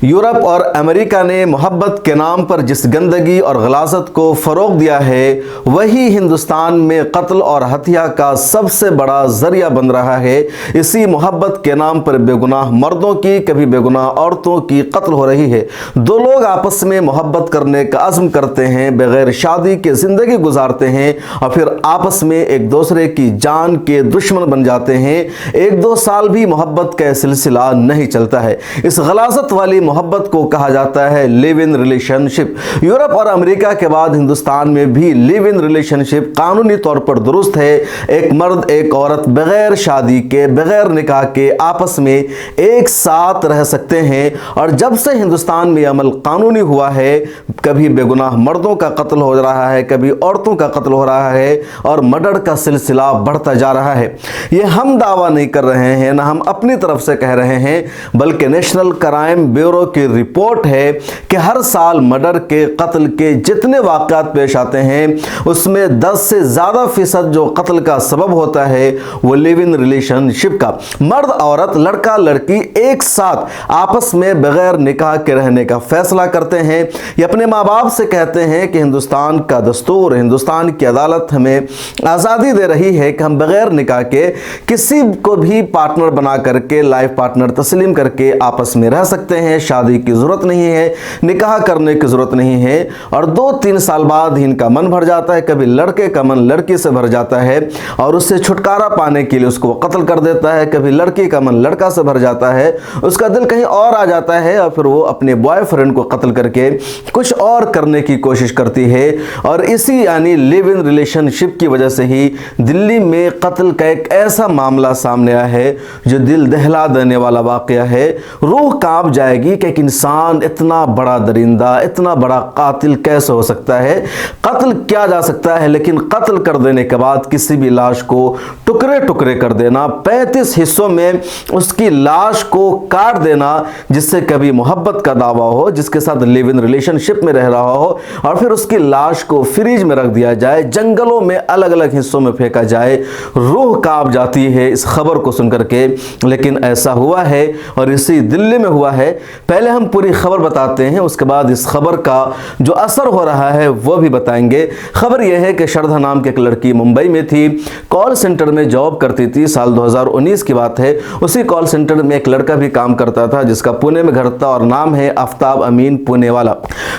Europe और America ने मोहब्बत के नाम पर जिस गंदगी और गलाजत को फ़रोग़ दिया है, वही हिंदुस्तान में कत्ल और हत्या का सबसे बड़ा ज़रिया बन रहा है। इसी मोहब्बत के नाम पर बेगुनाह मर्दों की, कभी बेगुनाह औरतों की कत्ल हो रही है। दो लोग आपस में मोहब्बत करने का अज़्म करते हैं, बग़ैर शादी के ज़िंदगी गुजारते हैं और फिर आपस में एक दूसरे की जान के दुश्मन बन जाते हैं। एक दो साल भी मोहब्बत का सिलसिला नहीं चलता है। इस गलाजत वाली मोहब्बत को कहा जाता है लिव इन रिलेशनशिप। यूरोप और अमेरिका के बाद हिंदुस्तान में भी लिव इन रिलेशनशिप कानूनी तौर पर दुरुस्त है। एक मर्द एक औरत बगैर शादी के, बगैर निकाह के आपस में एक साथ रह सकते हैं। और जब से हिंदुस्तान में अमल कानूनी हुआ है, कभी बेगुनाह मर्दों का कत्ल हो रहा है, कभी औरतों का कत्ल हो रहा है और मर्डर का सिलसिला बढ़ता जा रहा है। ये हम दावा नहीं कर रहे हैं, ना हम अपनी तरफ से कह रहे हैं, बल्कि नेशनल क्राइम ब्यूरो की रिपोर्ट है कि हर साल मर्डर के, कत्ल के जितने वाक़यात पेश आते हैं, उसमें 10 से ज़्यादा फीसद जो कत्ल का सबब होता है वो लिव इन रिलेशनशिप का। मर्द औरत, लड़का लड़की एक साथ आपस में बगैर निकाह के रहने का फैसला करते हैं। ये अपने माँ बाप से कहते हैं कि हिंदुस्तान का दस्तूर, हिंदुस्तान की अदालत हमें आज़ादी दे रही है कि हम बगैर निकाह के किसी को भी पार्टनर बना करके, लाइफ पार्टनर तस्लीम करके आपस में रह सकते हैं। शादी की ज़रूरत नहीं है, निकाह करने की ज़रूरत नहीं है। और 2-3 साल बाद ही इनका मन भर जाता है, कभी लड़के का मन लड़की से भर जाता है और उससे छुटकारा पाने के लिए उसको कत्ल कर देता है। कभी लड़की का मन लड़का से भर जाता है, उसका दिल कहीं और आ जाता है और फिर वो अपने बॉयफ्रेंड को कत्ल करके कुछ और करने की कोशिश करती है। और इसी यानी लिव इन रिलेशनशिप की वजह से ही दिल्ली में कत्ल का एक ऐसा मामला सामने आया है जो दिल दहला देने वाला वाक़या है। रूह कांप जाएगी कि एक इंसान इतना बड़ा दरिंदा, इतना बड़ा कातिल कैसे हो सकता है। कत्ल किया जा सकता है, लेकिन कत्ल कर देने के बाद किसी भी लाश को टुकड़े टुकड़े कर देना, 35 हिस्सों में उसकी लाश को काट देना, जिससे कभी मोहब्बत का दावा हो, जिसके साथ लिव इन रिलेशनशिप में रह रहा हो, और फिर उसकी लाश को फ्रिज में रख दिया जाए, जंगलों में अलग अलग हिस्सों में फेंका जाए। रूह कांप जाती है इस खबर को सुनकर के, लेकिन ऐसा हुआ है और इसी दिल्ली में हुआ है। पहले हम पूरी खबर बताते हैं, उसके बाद इस खबर का जो असर हो रहा है वो भी बताएंगे। खबर यह है कि श्रद्धा नाम की एक लड़की मुंबई में थी, कॉल सेंटर में जॉब करती थी। साल 2019 की बात है। उसी कॉल सेंटर में एक लड़का भी काम करता था जिसका पुणे में घर था और नाम है आफ्ताब अमीन पुणेवाला।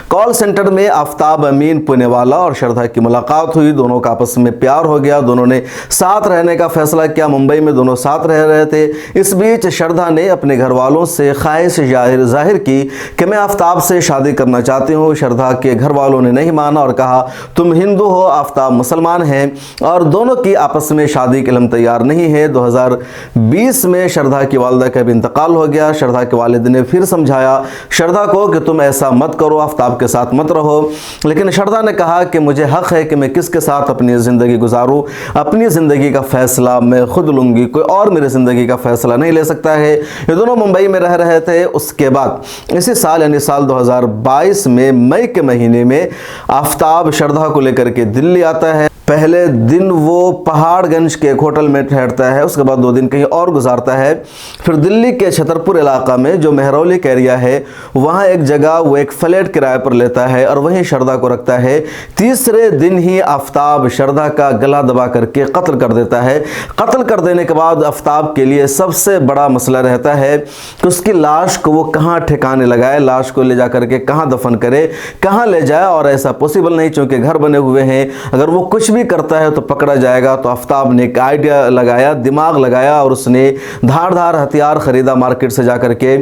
कॉल सेंटर में आफ्ताब अमीन पुणेवाला और श्रद्धा की मुलाकात हुई, दोनों का आपस में प्यार हो गया, दोनों ने साथ रहने का फैसला किया। मुंबई में दोनों साथ रह रहे थे। इस बीच श्रद्धा ने अपने घर वालों से ख्वाहिश जाहिर की कि मैं आफ्ताब से शादी करना चाहती हूँ। श्रद्धा के घर वालों ने नहीं माना और कहा तुम हिंदू हो, आफ्ताब मुसलमान हैं, और दोनों की आपस में शादी के लिए हम तैयार नहीं है। 2020 में श्रद्धा की वालिदा का भी इंतकाल हो गया। श्रद्धा के वालिद ने फिर समझाया श्रद्धा को कि तुम ऐसा मत करो, आफ्ताब के साथ मत रहो, लेकिन श्रद्धा ने कहा कि मुझे हक है कि मैं किसके साथ अपनी ज़िंदगी गुजारूँ, अपनी ज़िंदगी का फैसला मैं खुद लूँगी, कोई और मेरी ज़िंदगी का फैसला नहीं ले सकता है। ये दोनों मुंबई में रह रहे थे। उसके बाद इसी साल यानी साल 2022 में मई के महीने में आफ्ताब श्रद्धा को लेकर के दिल्ली आता है। पहले दिन वो पहाड़गंज के एक होटल में ठहरता है, उसके बाद 2 दिन कहीं और गुजारता है। फिर दिल्ली के छतरपुर इलाका में जो मेहरौली का एरिया है, वहाँ एक जगह वो एक फ्लैट किराए पर लेता है और वहीं श्रद्धा को रखता है। तीसरे दिन ही आफ्ताब श्रद्धा का गला दबा करके कत्ल कर देता है। कत्ल कर देने के बाद आफ्ताब के लिए सबसे बड़ा मसला रहता है कि उसकी लाश को वो कहाँ ठिकाने लगाए, लाश को ले जा करके कहाँ दफन करे, कहाँ ले जाए। और ऐसा पॉसिबल नहीं, चूँकि घर बने हुए हैं, अगर वो कुछ भी करता है तो पकड़ा जाएगा। तो आफ्ताब ने एक आइडिया लगाया, दिमाग लगाया और उसने धारदार हथियार खरीदा मार्केट से जाकर के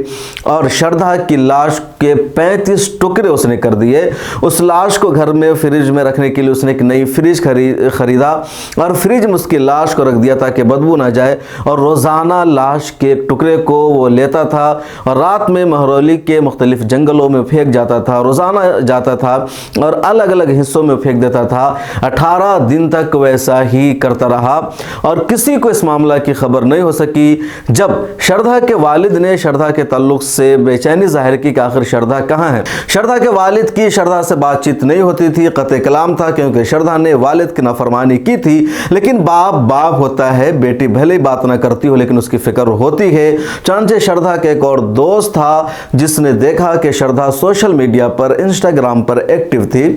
और श्रद्धा की लाश के 35 टुकड़े उसने कर दिए। उस लाश को घर में फ्रिज में रखने के लिए उसने एक नई फ्रिज खरीदा और फ्रिज में उसकी लाश को रख दिया ताकि बदबू ना जाए। और रोज़ाना लाश के टुकड़े को वो लेता था और रात में महरौली के मुख्तलिफ जंगलों में फेंक जाता था। रोज़ाना जाता था और अलग अलग हिस्सों में फेंक देता था। 18 दिन तक वैसा ही करता रहा और किसी को इस मामला की खबर नहीं हो सकी। जब श्रद्धा के वालिद ने श्रद्धा के ताल्लुक से बेचैनी जाहिर की कि आखिर श्रद्धा कहाँ है, श्रद्धा के वालिद की शरधा से बातचीत नहीं होती थी, कतई कलाम था, क्योंकि शरधा ने वालिद की नाफरमानी की थी। लेकिन बाप बाप होता है, बेटी भले ही बात ना करती हो लेकिन उसकी फिक्र होती है। चंचे शरधा के एक और दोस्त था जिसने देखा कि शरधा सोशल मीडिया पर, इंस्टाग्राम पर एक्टिव थी,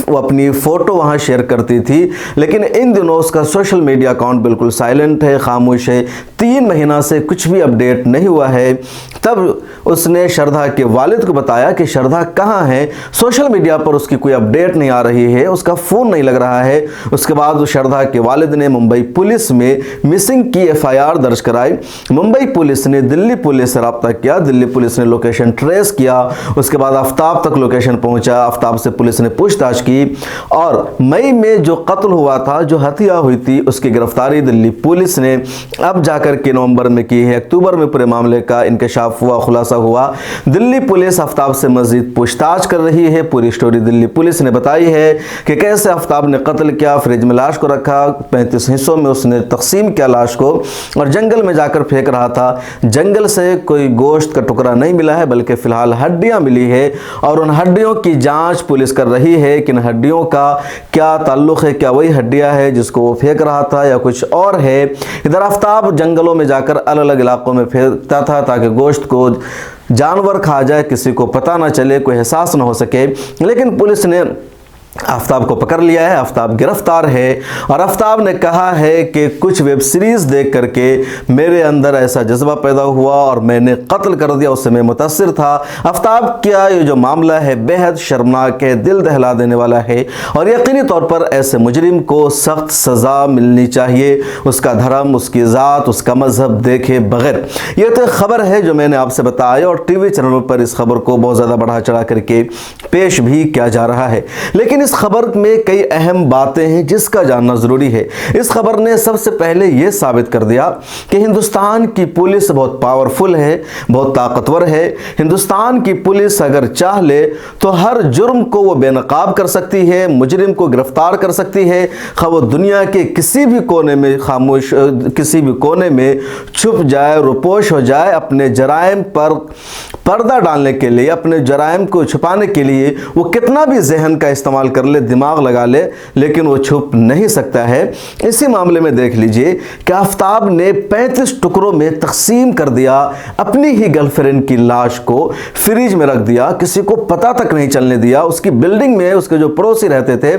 वो अपनी फोटो वहां शेयर करती थी, लेकिन इन दिनों उसका सोशल मीडिया अकाउंट बिल्कुल साइलेंट है, खामोश है, 3 महीना से कुछ भी अपडेट नहीं हुआ है। तब उसने शरधा के वालिद को बताया कि शरधा कहाँ है, सोशल मीडिया पर उसकी कोई अपडेट नहीं आ रही है, उसका फ़ोन नहीं लग रहा है। उसके बाद शरधा के वालिद ने मुंबई पुलिस में मिसिंग की FIR दर्ज कराई। मुंबई पुलिस ने दिल्ली पुलिस से रब्ता किया, दिल्ली पुलिस ने लोकेशन ट्रेस किया, उसके बाद आफ्ताब तक लोकेशन पहुंचा, आफ्ताब से पुलिस ने पूछताछ की और मई में जो कत्ल हुआ था, जो हत्या हुई थी, उसकी गिरफ्तारी दिल्ली पुलिस ने अब जाकर के नवंबर में की है। अक्टूबर में पूरे मामले का इंकशाफ हुआ, खुलासा हुआ। दिल्ली पुलिस आफ्ताब से मजीद पूछताछ कर रही है। पूरी स्टोरी दिल्ली पुलिस ने बताई है कि कैसे आफ्ताब ने कत्ल किया, फ्रिज में लाश को रखा, 35 हिस्सों में उसने तकसीम किया लाश को और जंगल में जाकर फेंक रहा था। जंगल से कोई गोश्त का टुकड़ा नहीं मिला है, बल्कि फिलहाल हड्डियां मिली है और उन हड्डियों की जांच पुलिस कर रही है कि इन हड्डियों का क्या ताल्लुक है, क्या वही हड्डियां है जिसको वो फेंक रहा था या कुछ और है। इधर आफ्ताब जंगलों में जाकर अलग अलग इलाकों में फेंकता था ताकि गोश्त को जानवर खा जाए, किसी को पता ना चले, कोई एहसास ना हो सके। लेकिन पुलिस ने आफ्ताब को पकड़ लिया है, आफ्ताब गिरफ्तार है और आफ्ताब ने कहा है कि कुछ वेब सीरीज देख करके मेरे अंदर ऐसा जज्बा पैदा हुआ और मैंने कत्ल कर दिया, उससे मैं मुतासिर था। आफ्ताब का ये जो मामला है बेहद शर्मनाक है, दिल दहला देने वाला है और यकीनी तौर पर ऐसे मुजरिम को सख्त सज़ा मिलनी चाहिए, उसका धर्म, उसकी ज़ात, उसका मजहब देखे बगैर। ये तो खबर है जो मैंने आपसे बताया और टीवी चैनलों पर इस खबर को बहुत ज़्यादा बढ़ा चढ़ा करके पेश भी किया जा रहा है। लेकिन इस खबर में कई अहम बातें हैं जिसका जानना जरूरी है। इस खबर ने सबसे पहले यह साबित कर दिया कि हिंदुस्तान की पुलिस बहुत पावरफुल है, बहुत ताकतवर है। हिंदुस्तान की पुलिस अगर चाह ले तो हर जुर्म को वो बेनकाब कर सकती है, मुजरिम को गिरफ्तार कर सकती है, खा वो दुनिया के किसी भी कोने में खामोश, किसी भी कोने में छुप जाए, रुपोश हो जाए, अपने जराइम पर पर्दा डालने के लिए, अपने जराइम को छुपाने के लिए वो कितना भी जहन का इस्तेमाल कर ले, दिमाग लगा ले, लेकिन वो छुप नहीं सकता है। इसी मामले में देख लीजिए कि आफ्ताब ने 35 टुकड़ों में तकसीम कर दिया अपनी ही गर्लफ्रेंड की लाश को, फ्रिज में रख दिया, किसी को पता तक नहीं चलने दिया। उसकी बिल्डिंग में उसके जो पड़ोसी रहते थे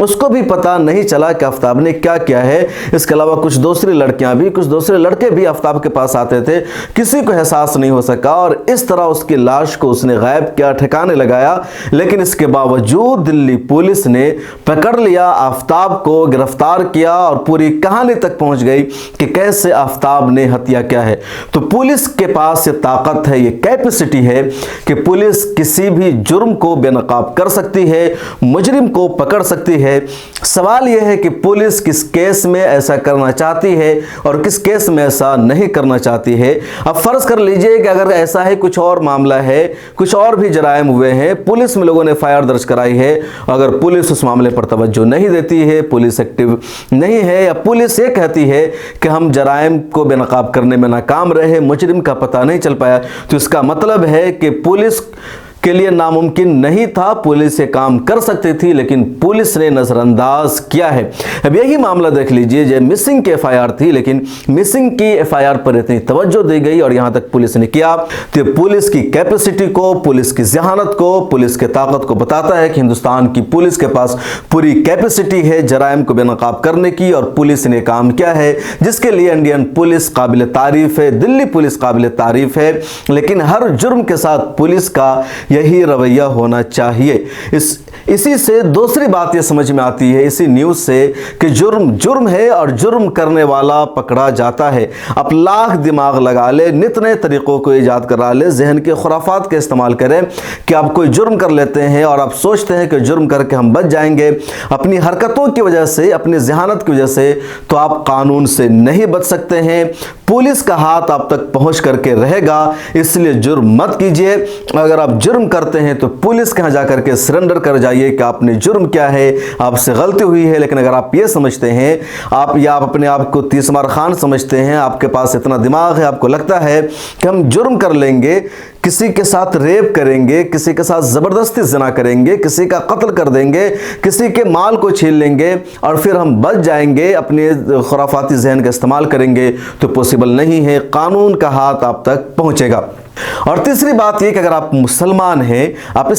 उसको भी पता नहीं चला कि आफ्ताब ने क्या किया है। इसके अलावा कुछ दूसरी लड़कियां भी, कुछ दूसरे लड़के भी आफ्ताब के पास आते थे, किसी को एहसास नहीं हो सका और इस तरह उसकी लाश को उसने गायब किया, ठिकाने लगाया। लेकिन इसके बावजूद दिल्ली पुलिस ने पकड़ लिया, आफ्ताब को गिरफ्तार किया और पूरी कहानी तक पहुंच गई कि कैसे आफ्ताब ने हत्या किया है। तो पुलिस के पास ये ताकत है, ये कैपेसिटी है कि पुलिस किसी भी जुर्म को बेनकाब कर सकती है, मुजरिम को पकड़ सकती है। सवाल यह है कि पुलिस किस केस में ऐसा करना चाहती है और किस केस में ऐसा नहीं करना चाहती है। अब फर्ज कर लीजिए कि अगर ऐसा है, कुछ और मामला है, कुछ और भी जराइम हुए हैं, पुलिस में लोगों ने FIR दर्ज कराई है, अगर पुलिस उस मामले पर तवज्जो नहीं देती है, पुलिस एक्टिव नहीं है या पुलिस ये कहती है कि हम जराइम को बेनकाब करने में नाकाम रहे, मुजरिम का पता नहीं चल पाया, तो इसका मतलब है कि पुलिस के लिए नामुमकिन नहीं था, पुलिस ये काम कर सकती थी, लेकिन पुलिस ने नजरअंदाज किया है। अब यही मामला देख लीजिए, जो मिसिंग की FIR थी, लेकिन मिसिंग की FIR पर इतनी तवज्जो दी गई और यहां तक पुलिस ने किया, तो पुलिस की कैपेसिटी को, पुलिस की जहानत को, पुलिस की ताकत को बताता है कि हिंदुस्तान की पुलिस के पास पूरी कैपेसिटी है जराइम को बेनकाब करने की और पुलिस ने काम किया है, जिसके लिए इंडियन पुलिस काबिल तारीफ है, दिल्ली पुलिस काबिल तारीफ है। लेकिन हर जुर्म के साथ पुलिस का यही रवैया होना चाहिए। इसी से दूसरी बात यह समझ में आती है इसी न्यूज़ से कि जुर्म जुर्म है और जुर्म करने वाला पकड़ा जाता है। अब लाख दिमाग लगा ले, नित नए तरीक़ों को ईजाद करा ले, जहन के खुराफात के इस्तेमाल करें कि आप कोई जुर्म कर लेते हैं और आप सोचते हैं कि जुर्म करके हम बच जाएंगे अपनी हरकतों की वजह से, अपनी जहानत की वजह से, तो आप कानून से नहीं बच सकते हैं। पुलिस का हाथ आप तक पहुंच करके रहेगा, इसलिए जुर्म मत कीजिए। अगर आप जुर्म करते हैं तो पुलिस के यहाँ जाकर के सरेंडर कर जाइए कि आपने जुर्म क्या है, आपसे गलती हुई है। लेकिन अगर आप ये समझते हैं आप अपने आप को तीसमार खान समझते हैं, आपके पास इतना दिमाग है, आपको लगता है कि हम जुर्म कर लेंगे, किसी के साथ रेप करेंगे, किसी के साथ ज़बरदस्ती ज़िना करेंगे, किसी का कत्ल कर देंगे, किसी के माल को छीन लेंगे और फिर हम बच जाएंगे, अपने खुराफाती जहन का इस्तेमाल करेंगे, तो पॉसिबल नहीं है। कानून का हाथ आप तक पहुंचेगा। और तीसरी बात यह कि अगर आप मुसलमान हैं, आप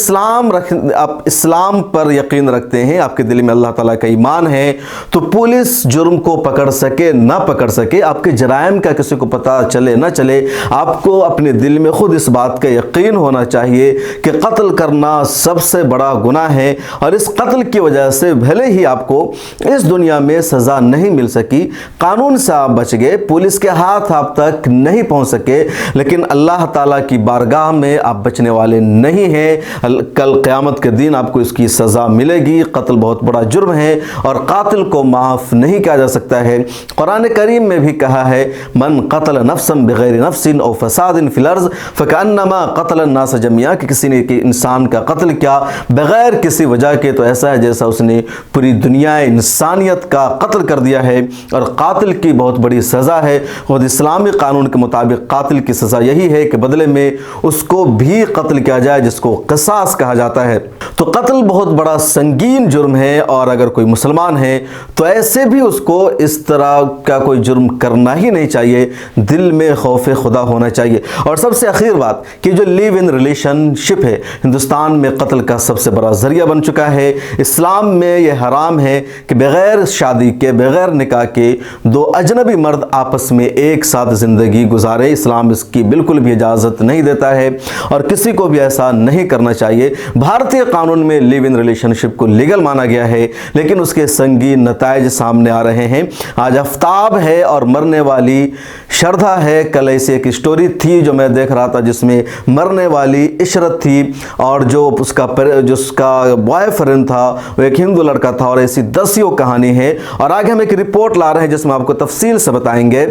इस्लाम पर यकीन रखते हैं, आपके दिल में अल्लाह ताला का ईमान है, तो पुलिस जुर्म को पकड़ सके ना पकड़ सके, आपके जराइम का किसी को पता चले ना चले, आपको अपने दिल में खुद इस बात का यकीन होना चाहिए कि कत्ल करना सबसे बड़ा गुनाह है। और इस कत्ल की वजह से भले ही आपको इस दुनिया में सज़ा नहीं मिल सकी, कानून से आप बच गए, पुलिस के हाथ आप तक नहीं पहुंच सके, लेकिन अल्लाह ताला की बारगाह में आप बचने वाले नहीं हैं। कल क़यामत के दिन आपको इसकी सज़ा मिलेगी। कत्ल बहुत बड़ा जुर्म है और कातिल को माफ़ नहीं किया जा सकता है। कुरान करीम में भी कहा है, मन क़तल नफ्सन बिग़ैर नफ्सिन औ फ़सादिन फ़िल अर्ज़ फ़कअन्नमा क़तल अन्नास जमिया, कि किसी ने इंसान का कत्ल किया बग़ैर किसी वजह के तो ऐसा है जैसा उसने पूरी दुनिया इंसानियत का कत्ल कर दिया है। और कातिल की बहुत बड़ी सज़ा है। खुद इस्लामी कानून के मुताबिक कातिल की सज़ा यही है कि बदले में उसको भी कत्ल किया जाए, जिसको क़िसास कहा जाता है। तो कत्ल बहुत बड़ा संगीन जुर्म है और अगर कोई मुसलमान है तो ऐसे भी उसको इस तरह का कोई जुर्म करना ही नहीं चाहिए। दिल में खौफ खुदा होना चाहिए। और सबसे आखिर बात कि जो लिव इन रिलेशनशिप है हिंदुस्तान में कत्ल का सबसे बड़ा जरिया बन चुका है। इस्लाम में यह हराम है कि बगैर शादी के, बगैर निकाह के दो अजनबी मर्द आपस में एक साथ ज़िंदगी गुजारे। इस्लाम इसकी बिल्कुल भी इजाज़त नहीं देता है और किसी को भी ऐसा नहीं करना चाहिए। भारतीय कानून में लिव इन रिलेशनशिप को लीगल माना गया है, लेकिन उसके संगीन नताइज सामने आ रहे हैं। आज आफ्ताब है और मरने वाली श्रद्धा है। कल ऐसी एक स्टोरी थी जो मैं देख रहा था जिसमें मरने वाली इशरत थी और जो उसका बॉयफ्रेंड था वो एक हिंदू लड़का था। और ऐसी दसियों कहानी है। और आगे हम एक रिपोर्ट ला रहे हैं जिसमें आपको तफसील से बताएंगे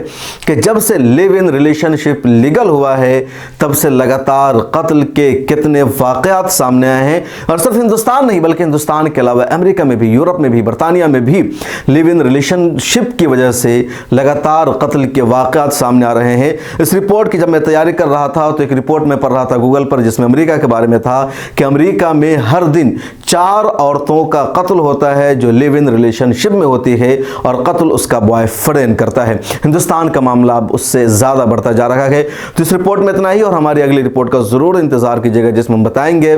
कि जब से लिव इन रिलेशनशिप लीगल हुआ है तब से लगातार कत्ल के कितने वाक़यात सामने आए हैं। और सिर्फ हिंदुस्तान नहीं बल्कि हिंदुस्तान के अलावा अमेरिका में भी, यूरोप में भी, बरतानिया में भी लिव इन रिलेशनशिप की वजह से लगातार कत्ल के वाक़यात सामने आ रहे हैं। इस रिपोर्ट की जब मैं तैयारी कर रहा था तो एक रिपोर्ट में पढ़ रहा था गूगल पर जिसमें अमेरिका के बारे में था कि अमेरिका में हर दिन 4 औरतों का कत्ल होता है जो लिव इन रिलेशनशिप में होती है और कत्ल उसका बॉयफ्रेंड करता है। हिंदुस्तान का मामला अब उससे ज़्यादा बढ़ता जा रहा है। तो इस रिपोर्ट में इतना ही और हमारी अगली रिपोर्ट का ज़रूर इंतज़ार कीजिएगा जिसमें हम बताएंगे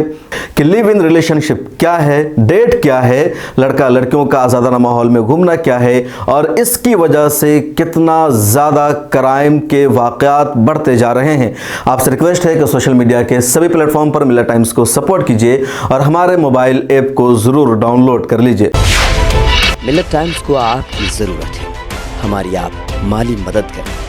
कि लिव इन रिलेशनशिप क्या है, डेट क्या है, लड़का लड़कियों का आज़ादाना माहौल में घूमना क्या है और इसकी वजह से कितना ज़्यादा क्राइम के वाक़यात बढ़ते जा रहे हैं। आपसे रिक्वेस्ट है कि सोशल मीडिया के सभी प्लेटफॉर्म पर मिल्लत टाइम्स को सपोर्ट कीजिए और हमारे मोबाइल ऐप को ज़रूर डाउनलोड कर लीजिए। मिल्लत टाइम्स को आपकी ज़रूरत है, हमारी आप माली मदद करें।